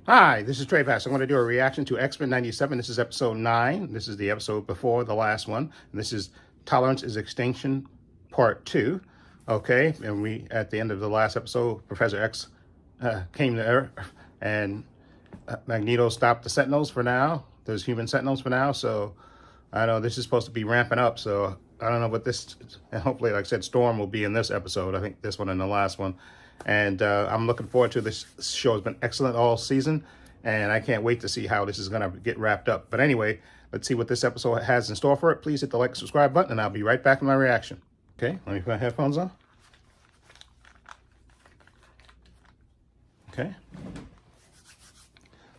Hi, this is Trey Pass. I'm going to do a reaction to X-Men 97. This is episode 9. This is the episode before the last one. And this is Tolerance is Extinction Part 2. Okay, and we, at the end of the last episode, Professor X came to Earth and Magneto stopped the Sentinels for now. There's human Sentinels for now, so I know this is supposed to be ramping up, so I don't know what this, and hopefully, like I said, Storm will be in this episode. I think this one and the last one. And I'm looking forward to this. Show has been excellent all season, and I can't wait to see how this is going to get wrapped up. But anyway, let's see what this episode has in store for it. Please hit the like and subscribe button, and I'll be right back with my reaction. Okay, let me put my headphones on. Okay.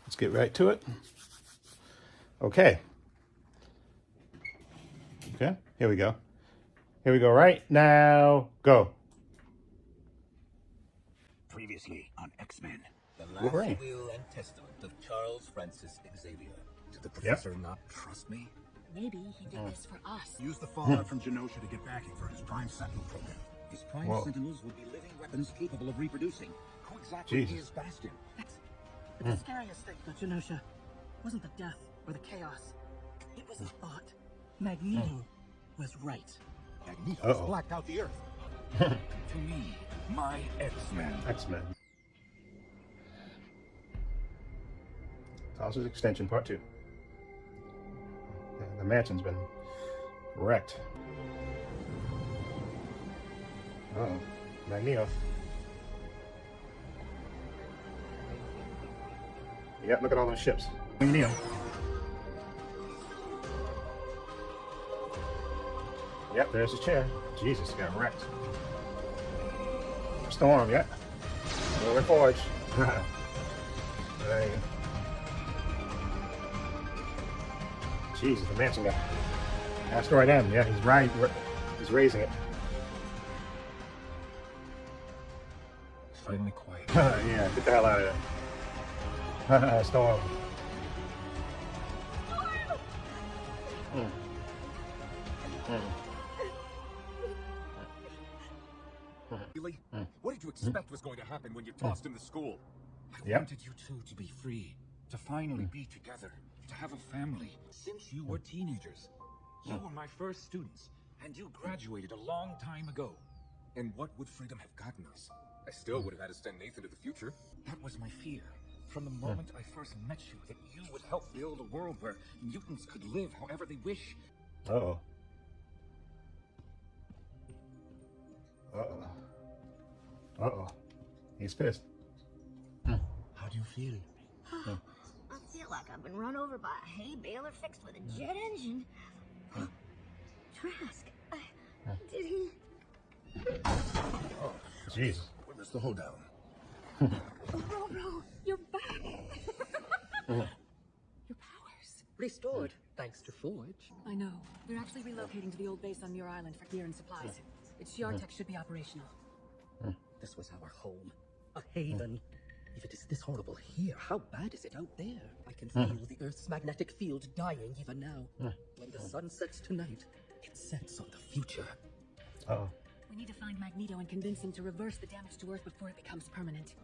Let's get right to it. Okay. Okay, here we go. Here we go right now. Go. Previously on X-Men. The last will and testament of Charles Francis Xavier. Did the professor not trust me? Maybe he did this for us. Use the fallout from Genosha to get backing for his Prime Sentinel program. His Prime Sentinels would be living weapons capable of reproducing. Who exactly is Bastion? That's the scariest thing. The Genosha wasn't the death or the chaos. It was the thought. Magneto was right. Magneto blacked out the Earth. To me, my X-Men. X-Men. Tolerance is Extinction Part 2. The mansion's been wrecked. Uh-oh. Magneto. Yep, look at all those ships. Magneto. Yep, there's his chair. Jesus, got wrecked. Storm, yep. Another forge. There you go. Jesus, the mansion got asteroid M. Yeah, he's right. He's raising it. It's finally quiet. Yeah, get the hell out of there. Storm. Really? What did you expect was going to happen when you tossed him to school? I wanted you two to be free, to finally be together, to have a family. Since you were teenagers, you were my first students, and you graduated a long time ago. And what would freedom have gotten us? I still would have had to send Nathan to the future. That was my fear. From the moment I first met you, that you would help build a world where mutants could live however they wish. Uh-oh. Uh-oh. Uh-oh. He's pissed. How do you feel? I feel like I've been run over by a hay baler fixed with a jet engine. Trask, did he? Oh, Jesus. Witness the hoedown. Bro, you're back. Your powers. Restored, thanks to Forge. I know. We're actually relocating to the old base on Muir Island for gear and supplies. Its shard tech should be operational. This was our home, a haven. If it is this horrible here, how bad is it out there? I can feel the Earth's magnetic field dying even now. When the sun sets tonight, it sets on the future. Uh-oh. We need to find Magneto and convince him to reverse the damage to Earth before it becomes permanent.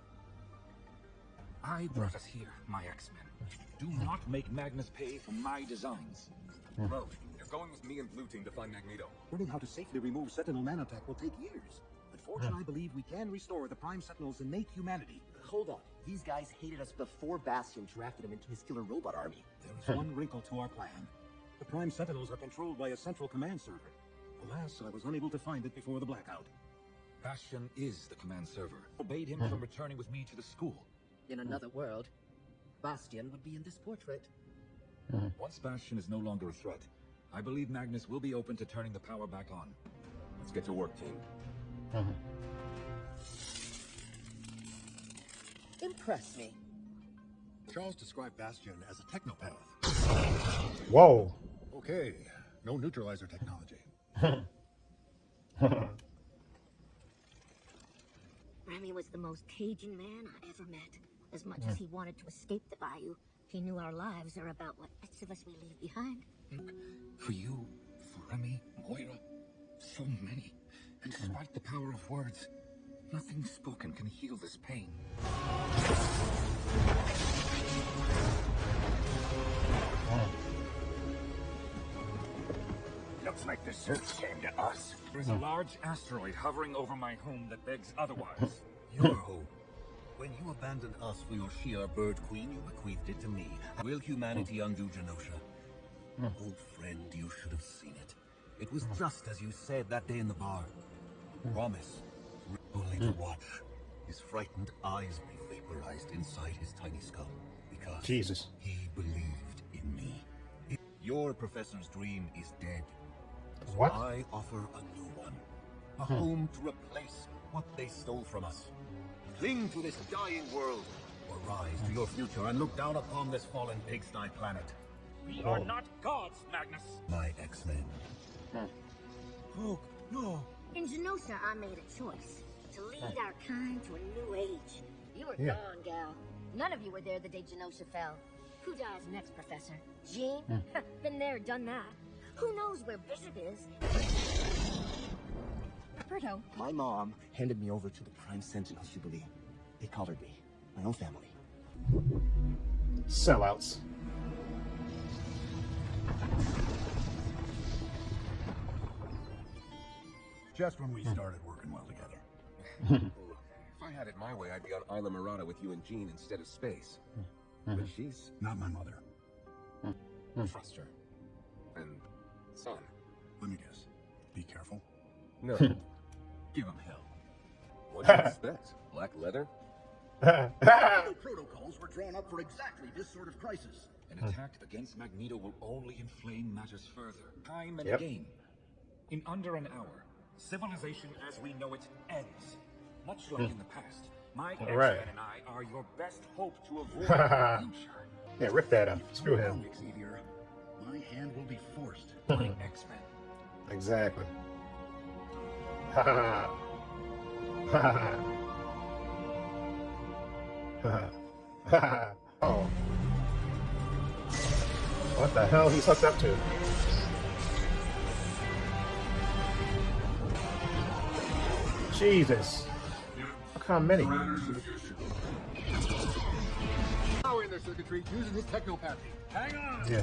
I brought us here, my X-Men. Do not make Magnus pay for my designs. Rogue, you're going with me and Blue Team to find Magneto. Learning how to safely remove Sentinel nanotech will take years. But Forge and I believe we can restore the Prime Sentinel's innate humanity. Hold on. These guys hated us before Bastion drafted them into his killer robot army. There is one wrinkle to our plan. The Prime Sentinels are controlled by a central command server. Alas, I was unable to find it before the blackout. Bastion is the command server. Obeyed him from returning with me to the school. In another world, Bastion would be in this portrait. Once Bastion is no longer a threat, I believe Magnus will be open to turning the power back on. Let's get to work, team. Impress me. Charles described Bastion as a technopath. Whoa. Okay, no neutralizer technology. Remy was the most Cajun man I ever met. As much as he wanted to escape the bayou, he knew our lives are about what bits of us we leave behind. For you, for Remy, Moira, so many. And despite the power of words, nothing spoken can heal this pain. gods like this came to us. There is a large asteroid hovering over my home that begs otherwise. Your home. When you abandoned us for your Shia bird queen, you bequeathed it to me. Will humanity undo Genosha? Old friend, you should have seen it. It was just as you said that day in the bar. Promise. Only to watch his frightened eyes be vaporized inside his tiny skull. Because Jesus. he believed in me. Your professor's dream is dead. So What? I offer a new one. A home to replace what they stole from us. Cling to this dying world, or rise to your future and look down upon this fallen pigsty planet. We are not gods, Magnus. My X-Men. Oh, no. In Genosha, I made a choice to lead our kind to a new age. You were Yeah. gone, gal. None of you were there the day Genosha fell. Who dies next, Professor? Jean? Been there, done that. Who knows where Bishop is? Berto. My mom handed me over to the Prime Sentinel Jubilee. They collared me. My own family. Sellouts. Just when we started working well together. If I had it my way, I'd be on Isla Mirada with you and Jean instead of space. But she's Not my mother. trust her. And son. Let me guess. Be careful. No. Give him hell. What do you expect? Black leather? The protocols were drawn up for exactly this sort of crisis. An attack against Magneto will only inflame matters further, time and Yep. again. In under an hour, civilization as we know it ends. Much like in the past, my X-Men right. and I are your best hope to avoid the future. Yeah, rip that up. Screw him. Xavier. My hand will be forced. My X-Men. Exactly. Ha ha ha. Ha ha ha. Ha ha. Oh. What the hell he's hooked up to? Jesus. Look how many. Power in their circuitry using his technopathy. Hang on! Yeah.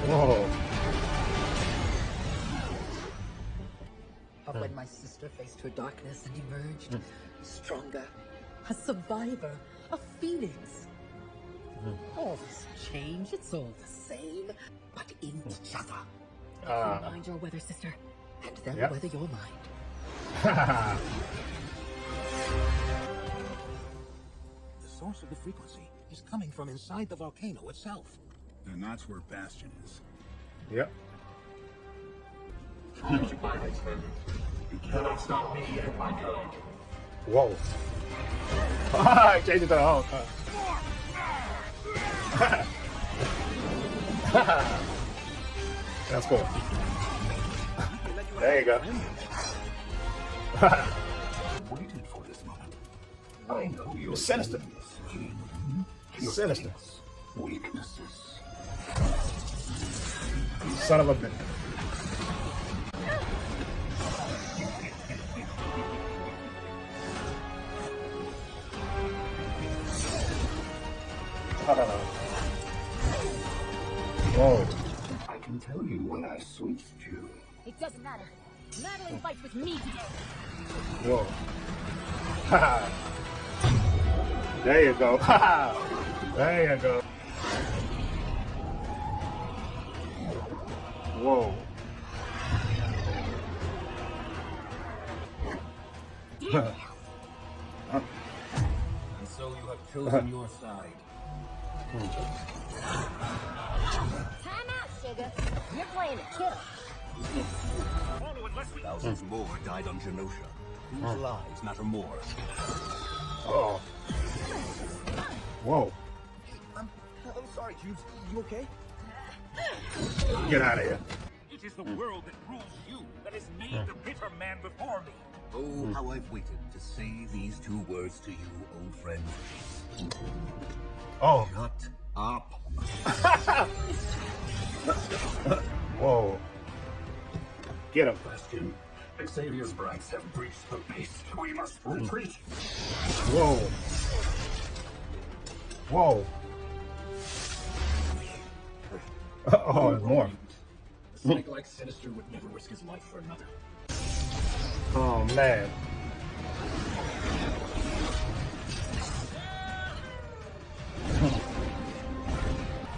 Whoa. But when my sister faced her darkness and emerged, stronger, a survivor, a phoenix. All this change, it's all the same, but in each other. Ah. Your mind your weather, sister, and they'll Yep. weather your mind. Ha ha. The source of the frequency is coming from inside the volcano itself. And that's where Bastion is. Yep. You cannot stop me and my kind. Whoa. Change it to the Hulk. That's cool. There you go. Waited for this moment. I know your Sinister. Sinister. weaknesses. Son of a bitch. Whoa. I can tell you when I switched you. It doesn't matter. Madeline fights with me today. Whoa. Ha. There you go. Ha. There you go. Whoa. And so you have chosen your side. Time out, sugar. You're playing a killer. Follow unless we... Thousands more died on Genosha. Whose lives matter more? Oh. Whoa. I'm sorry, Tubes. You okay? Get out of here. It is the world that rules you that has made the bitter man before me. Oh, how I've waited to say these two words to you, old friend. Oh. Shut up. Whoa. Get him. Bastion. Xavier's brides have breached the base. We must retreat. Whoa. Whoa. Oh, there's more. snake like Sinister would never risk his life for another. Oh, man.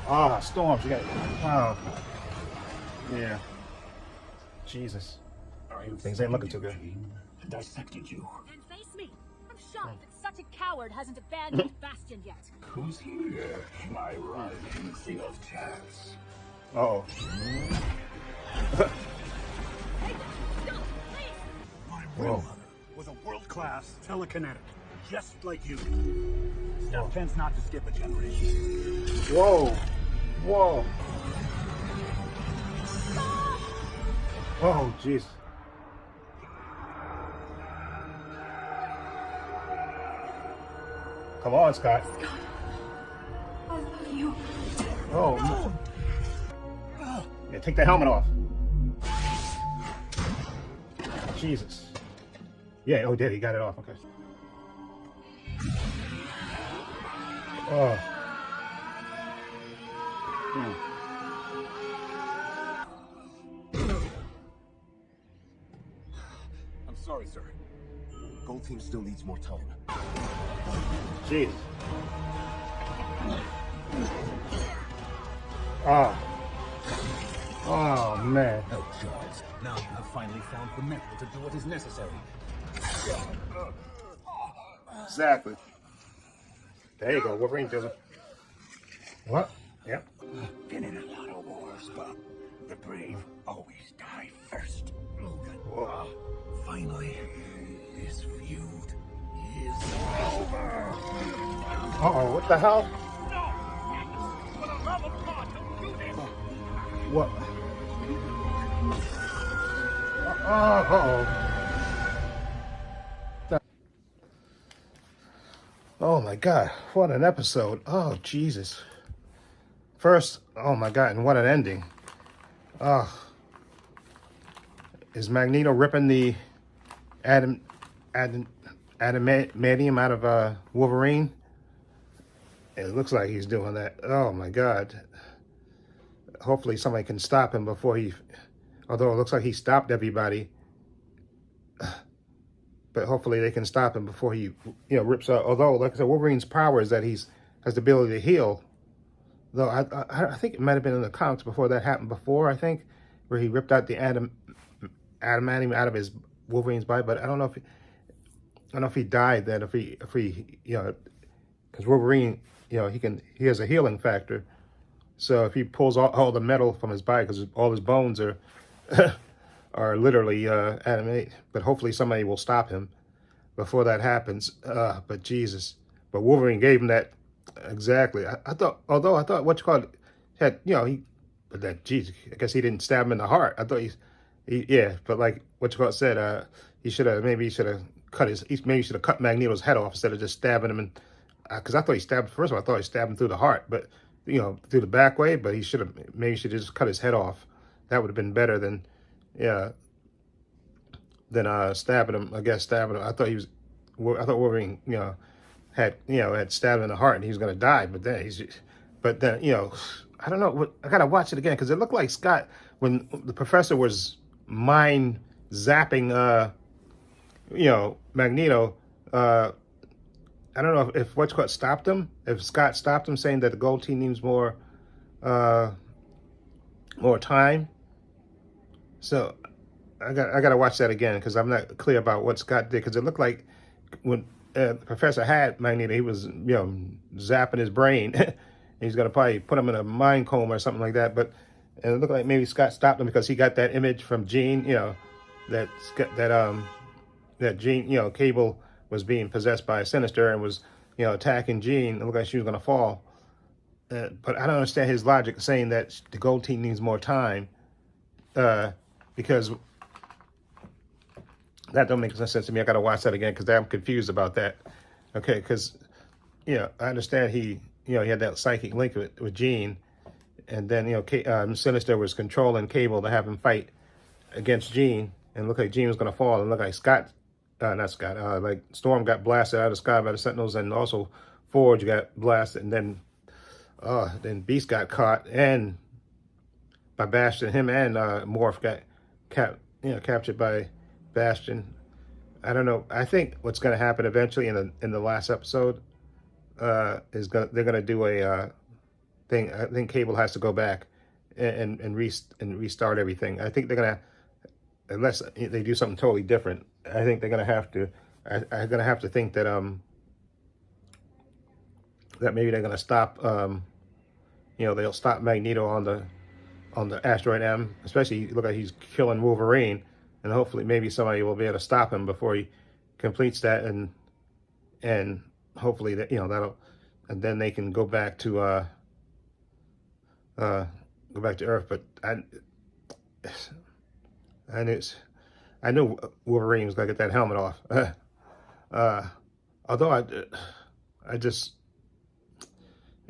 Ah, storms. You got. Oh. Yeah. Jesus. Things ain't looking too good. I dissected you. Then face me. I'm shocked that such a coward hasn't abandoned Bastion yet. Who's here? My rising Theophans. Uh-oh. Hey, stop, please! My real mother was a world-class telekinetic, just like you. Still tends not to skip a generation. Whoa. Whoa. Oh, jeez. Come on, Scott. I love you. Oh, no. Yeah, take the helmet off. Jesus. Yeah, oh, did he got it off? Okay. Oh. I'm sorry, sir. Gold Team still needs more time. Jeez. Ah. Oh, man. No, Charles. Now you have finally found the metal to do what is necessary. Exactly. There you go. Wolverine does it. What? Yep. Been in a lot of wars, but the brave always die first. Logan. Whoa. Finally, this feud is over. Uh-oh, what the hell? No! For the love of God, don't do this! What? Uh-oh. Oh my God, what an episode. Oh, Jesus. First, oh my God, and what an ending. Is Magneto ripping the adamantium out of Wolverine? It looks like he's doing that. Oh my God. Hopefully somebody can stop him before he, although it looks like he stopped everybody. But hopefully they can stop him before he, rips out. Although, like I said, Wolverine's power is that has the ability to heal. Though I think it might have been in the comics before that happened before, I think, where he ripped out the adamantium out of his Wolverine's body. But I don't know if he died then, if he because Wolverine, he has a healing factor. So if he pulls all the metal from his body, because all his bones are are literally adamant, but hopefully somebody will stop him before that happens. But Jesus, but Wolverine gave him that exactly. I thought what you call it had, but that Jesus, I guess he didn't stab him in the heart. I thought but like what you call it said, he should have cut Magneto's head off instead of just stabbing him. And because I thought he stabbed, first of all, I thought he stabbed him through the heart, but through the back way. But he should have just cut his head off. That would have been better than stabbing him. I guess stabbing him. I thought Wolverine, had stabbed him in the heart and he was gonna die. But then I don't know. I gotta watch it again because it looked like Scott, when the professor was mind zapping, Magneto. I don't know if what's called stopped him. If Scott stopped him, saying that the Gold Team needs more time. So I got to watch that again because I'm not clear about what Scott did, because it looked like when the professor had Magneto, he was zapping his brain. He's gonna probably put him in a mind coma or something like that. But it looked like maybe Scott stopped him because he got that image from Jean. That Jean, Cable was being possessed by a Sinister and was attacking Jean. It looked like she was gonna fall. But I don't understand his logic saying that the Gold Team needs more time. Because that don't make sense to me. I got to watch that again because I'm confused about that. Okay, because I understand he had that psychic link with Jean, and then Sinister was controlling Cable to have him fight against Jean, and look like Jean was gonna fall, and look like like Storm got blasted out of the sky by the Sentinels, and also Forge got blasted, and then Beast got caught, and Bastion. Him and Morph got captured by Bastion. I don't know. I think what's going to happen eventually in the last episode they're going to do a thing. I think Cable has to go back and restart everything. I think they're going to, unless they do something totally different, I think they're going to have to. I'm going to have to think that that maybe they're going to stop. They'll stop Magneto on the asteroid M. Especially look like he's killing Wolverine, and hopefully maybe somebody will be able to stop him before he completes that, and hopefully that that'll, and then they can go back to Earth. But I knew Wolverine was gonna get that helmet off. Although I just,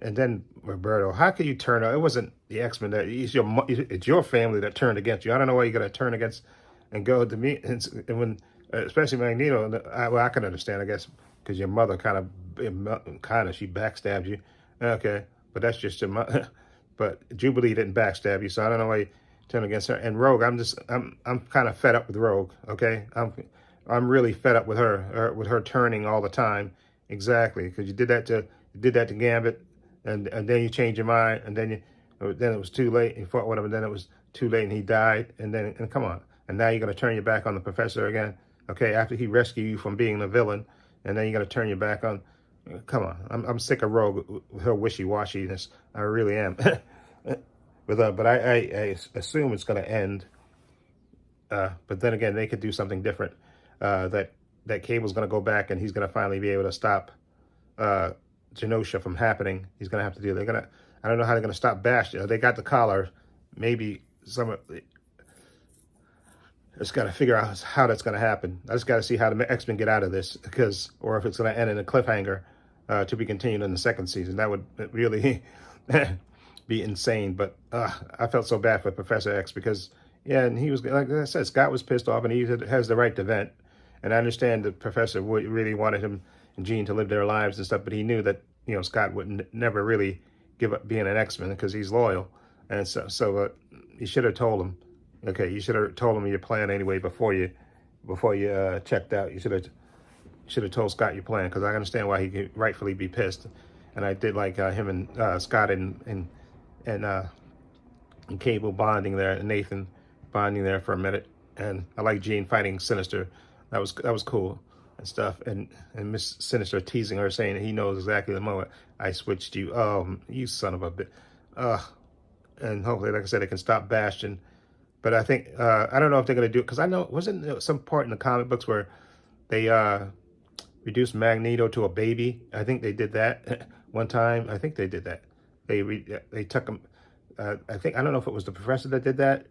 and then Roberto, how can you turn? It wasn't the X-Men that it's your family that turned against you. I don't know why you're gonna turn against and go to me. And when especially Magneto, I can understand, I guess, because your mother kind of she backstabbed you. Okay, but that's just your mother. But Jubilee didn't backstab you, so I don't know why you turn against her. And Rogue, I'm kind of fed up with Rogue. Okay, I'm really fed up with her turning all the time. Exactly, because you did that to Gambit, and then you changed your mind, and then it was too late. You fought with him, and then it was too late, and he died. And come on, and now you're gonna turn your back on the Professor again. Okay, after he rescued you from being the villain, and then you're gonna turn your back on. Come on, I'm sick of Rogue with her wishy-washiness. I really am. But I assume it's going to end. But then again, they could do something different. That Cable's going to go back, and he's going to finally be able to stop Genosha from happening. He's going to have to do. I don't know how they're going to stop Bastion. They got the collar. Maybe just got to figure out how that's going to happen. I just got to see how the X-Men get out of this, or if it's going to end in a cliffhanger to be continued in the second season. That would really be insane. But I felt so bad for Professor X because, and he was, like I said, Scott was pissed off, and he has the right to vent. And I understand the Professor really wanted him and Jean to live their lives and stuff, but he knew that Scott would never really give up being an X-Men because he's loyal, and so you should have told him. Okay, you should have told him your plan anyway before you checked out. You should have told Scott your plan, because I understand why he could rightfully be pissed. And I did like him and Scott and Cable bonding there, and Nathan bonding there for a minute. And I like Jean fighting Sinister. That was cool and stuff. And Miss Sinister teasing her, saying that he knows exactly the moment I switched you. Oh, you son of a bit. And hopefully, like I said, they can stop Bastion. But I think, I don't know if they're going to do it, because I know, wasn't there some part in the comic books where they reduced Magneto to a baby? I think they did that one time. I think they did that. They took him, I don't know if it was the Professor that did that,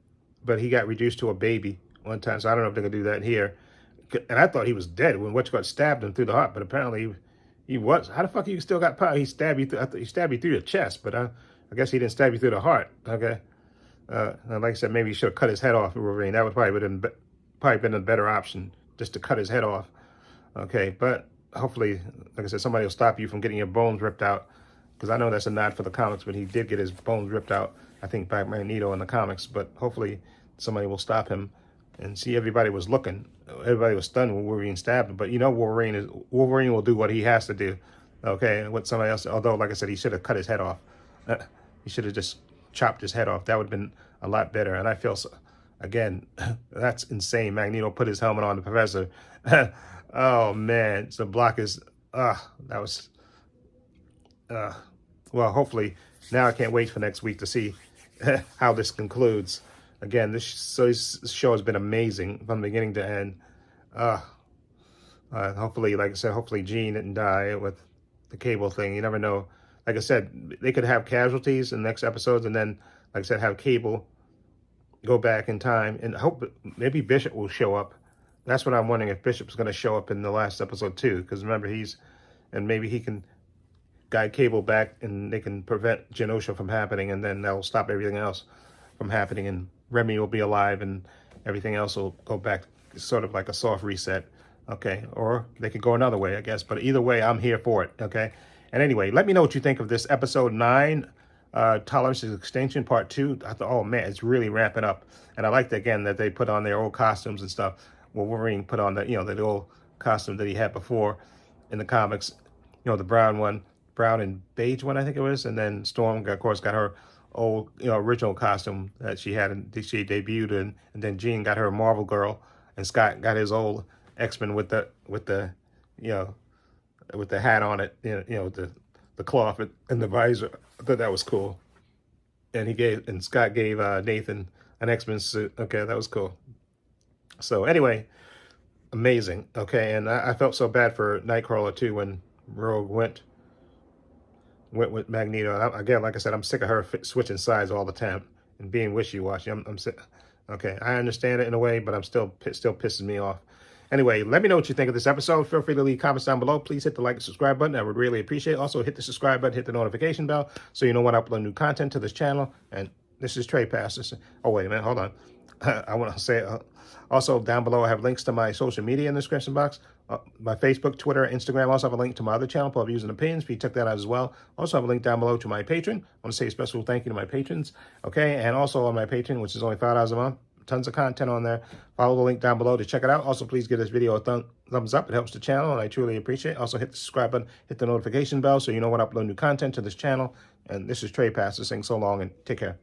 but he got reduced to a baby one time. So I don't know if they're going to do that here. And I thought he was dead when stabbed him through the heart, but apparently he was. How the fuck you still got power? He stabbed you through your chest, but I guess he didn't stab you through the heart. Okay. And like I said, maybe he should have cut his head off, Wolverine. That would probably been a better option, just to cut his head off. Okay, but hopefully, like I said, somebody will stop you from getting your bones ripped out, because I know that's a nod for the comics, but he did get his bones ripped out, I think, by Magneto in the comics. But hopefully somebody will stop him. And see, everybody was looking. Everybody was stunned when Wolverine stabbed him. But Wolverine will do what he has to do. Okay, and what somebody else, although, like I said, he should have cut his head off. He should have just chopped his head off. That would have been a lot better. And I feel, again, that's insane. Magneto put his helmet on the Professor. Oh, man. So block is, that was, well, hopefully, now I can't wait for next week to see how this concludes. Again, this show has been amazing from beginning to end. Hopefully, like I said, hopefully Jean didn't die with the Cable thing. You never know. Like I said, they could have casualties in the next episodes, and then, like I said, have Cable go back in time, and hope maybe Bishop will show up. That's what I'm wondering, if Bishop's going to show up in the last episode too, because remember, and maybe he can guide Cable back, and they can prevent Genosha from happening, and then that'll stop everything else from happening, and Remy will be alive, and everything else will go back, sort of like a soft reset. Okay, or they could go another way, I guess. But either way, I'm here for it. Okay. And anyway, let me know what you think of this episode 9 Tolerance is Extinction Part 2. I thought, oh man, it's really ramping up. And I liked, again, that they put on their old costumes and stuff. Well, Wolverine put on the, the old costume that he had before in the comics. The brown one, brown and beige one, I think it was. And then Storm, of course, got her old, original costume that she had, and she debuted in. And then Jean got her Marvel Girl, and Scott got his old X-Men with the with the hat on it, the cloth and the visor. I thought that was cool. And Scott gave Nathan an X-Men suit. Okay, that was cool. So anyway, amazing. Okay, and I felt so bad for Nightcrawler too when Rogue went with Magneto. Again, like I said, I'm sick of her switching sides all the time and being wishy-washy. I'm sick. Okay, I understand it in a way, but still pisses me off. Anyway, let me know what you think of this episode. Feel free to leave comments down below. Please hit the like and subscribe button. I would really appreciate it. Also, hit the subscribe button, hit the notification bell, so you know when I upload new content to this channel. And this is Trey Pass. Oh, wait a minute. Hold on. I want to say, also, down below, I have links to my social media in the description box. My Facebook, Twitter, Instagram. Also have a link to my other channel, Pub Views and Opinions, if you check that out as well. Also have a link down below to my Patreon. I want to say a special thank you to my patrons. Okay, and also on my Patreon, which is only $5 a month. Tons of content on there. Follow the link down below to check it out. Also, please give this video a thumbs up. It helps the channel, and I truly appreciate it. Also, hit the subscribe button, hit the notification bell, so you know when I upload new content to this channel. And this is Trey Pastor saying so long, and take care.